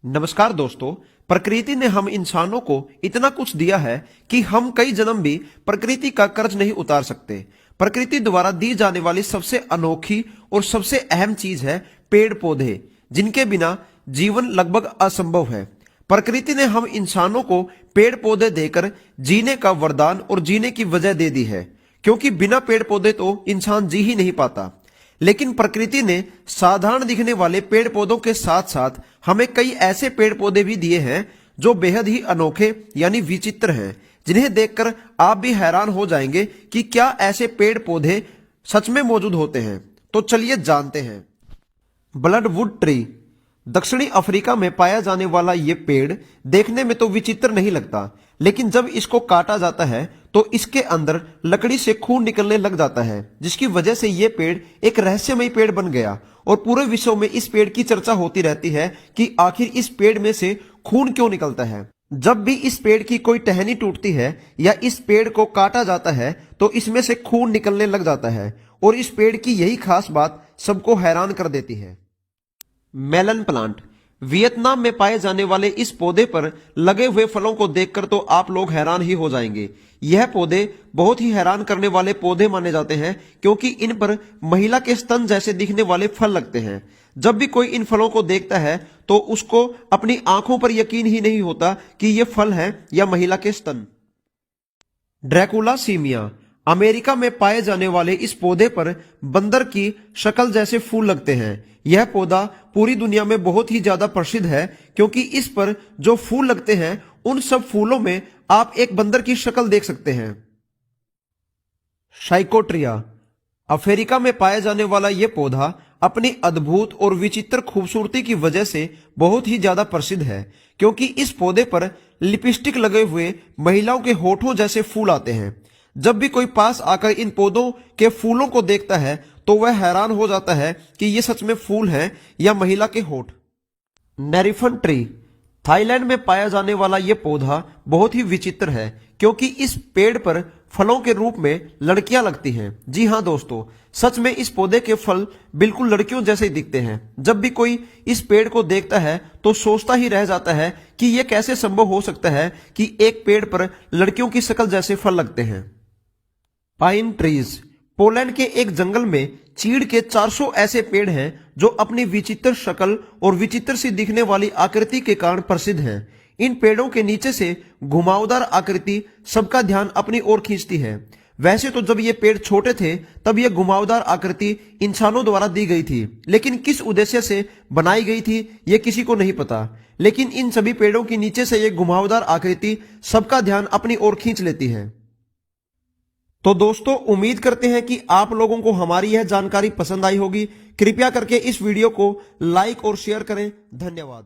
नमस्कार दोस्तों। प्रकृति ने हम इंसानों को इतना कुछ दिया है कि हम कई जन्म भी प्रकृति का कर्ज नहीं उतार सकते। प्रकृति द्वारा दी जाने वाली सबसे अनोखी और सबसे अहम चीज है पेड़ पौधे, जिनके बिना जीवन लगभग असंभव है। प्रकृति ने हम इंसानों को पेड़ पौधे देकर जीने का वरदान और जीने की वजह दे दी है, क्योंकि बिना पेड़ पौधे तो इंसान जी ही नहीं पाता। लेकिन प्रकृति ने साधारण दिखने वाले पेड़ पौधों के साथ साथ हमें कई ऐसे पेड़ पौधे भी दिए हैं जो बेहद ही अनोखे यानी विचित्र हैं, जिन्हें देखकर आप भी हैरान हो जाएंगे कि क्या ऐसे पेड़ पौधे सच में मौजूद होते हैं। तो चलिए जानते हैं। ब्लडवुड ट्री दक्षिणी अफ्रीका में पाया जाने वाला ये पेड़ देखने में तो विचित्र नहीं लगता, लेकिन जब इसको काटा जाता है तो इसके अंदर लकड़ी से खून निकलने लग जाता है, जिसकी वजह से ये पेड़ एक रहस्यमयी पेड़ बन गया और पूरे विश्व में इस पेड़ की चर्चा होती रहती है कि आखिर इस पेड़ में से खून क्यों निकलता है। जब भी इस पेड़ की कोई टहनी टूटती है या इस पेड़ को काटा जाता है तो इसमें से खून निकलने लग जाता है, और इस पेड़ की यही खास बात सबको हैरान कर देती है। मेलन प्लांट वियतनाम में पाए जाने वाले इस पौधे पर लगे हुए फलों को देखकर तो आप लोग हैरान ही हो जाएंगे। यह पौधे बहुत ही हैरान करने वाले पौधे माने जाते हैं, क्योंकि इन पर महिला के स्तन जैसे दिखने वाले फल लगते हैं। जब भी कोई इन फलों को देखता है तो उसको अपनी आंखों पर यकीन ही नहीं होता कि ये फल है या महिला के स्तन। ड्रैकुला सीमिया अमेरिका में पाए जाने वाले इस पौधे पर बंदर की शक्ल जैसे फूल लगते हैं। यह पौधा पूरी दुनिया में बहुत ही ज्यादा प्रसिद्ध है, क्योंकि इस पर जो फूल लगते हैं उन सब फूलों में आप एक बंदर की शक्ल देख सकते हैं। साइकोट्रिया अफ्रीका में पाया जाने वाला यह पौधा अपनी अद्भुत और विचित्र खूबसूरती की वजह से बहुत ही ज्यादा प्रसिद्ध है, क्योंकि इस पौधे पर लिपस्टिक लगे हुए महिलाओं के होठों जैसे फूल आते हैं। जब भी कोई पास आकर इन पौधों के फूलों को देखता है तो वह हैरान हो जाता है कि ये सच में फूल हैं या महिला के होठ। नेरिफन ट्री थाईलैंड में पाया जाने वाला यह पौधा बहुत ही विचित्र है, क्योंकि इस पेड़ पर फलों के रूप में लड़कियां लगती हैं। जी हां दोस्तों, सच में इस पौधे के फल बिल्कुल लड़कियों जैसे ही दिखते हैं। जब भी कोई इस पेड़ को देखता है तो सोचता ही रह जाता है कि यह कैसे संभव हो सकता है कि एक पेड़ पर लड़कियों की शक्ल जैसे फल लगते हैं। पाइन ट्रीज पोलैंड के एक जंगल में चीड़ के 400 ऐसे पेड़ हैं जो अपनी विचित्र शक्ल और विचित्र सी दिखने वाली आकृति के कारण प्रसिद्ध हैं। इन पेड़ों के नीचे से घुमावदार आकृति सबका ध्यान अपनी ओर खींचती है। वैसे तो जब ये पेड़ छोटे थे तब यह घुमावदार आकृति इंसानों द्वारा दी गई थी, लेकिन किस उद्देश्य से बनाई गई थी यह किसी को नहीं पता। लेकिन इन सभी पेड़ों के नीचे से यह घुमावदार आकृति सबका ध्यान अपनी ओर खींच लेती है। तो दोस्तों, उम्मीद करते हैं कि आप लोगों को हमारी यह जानकारी पसंद आई होगी। कृपया करके इस वीडियो को लाइक और शेयर करें। धन्यवाद।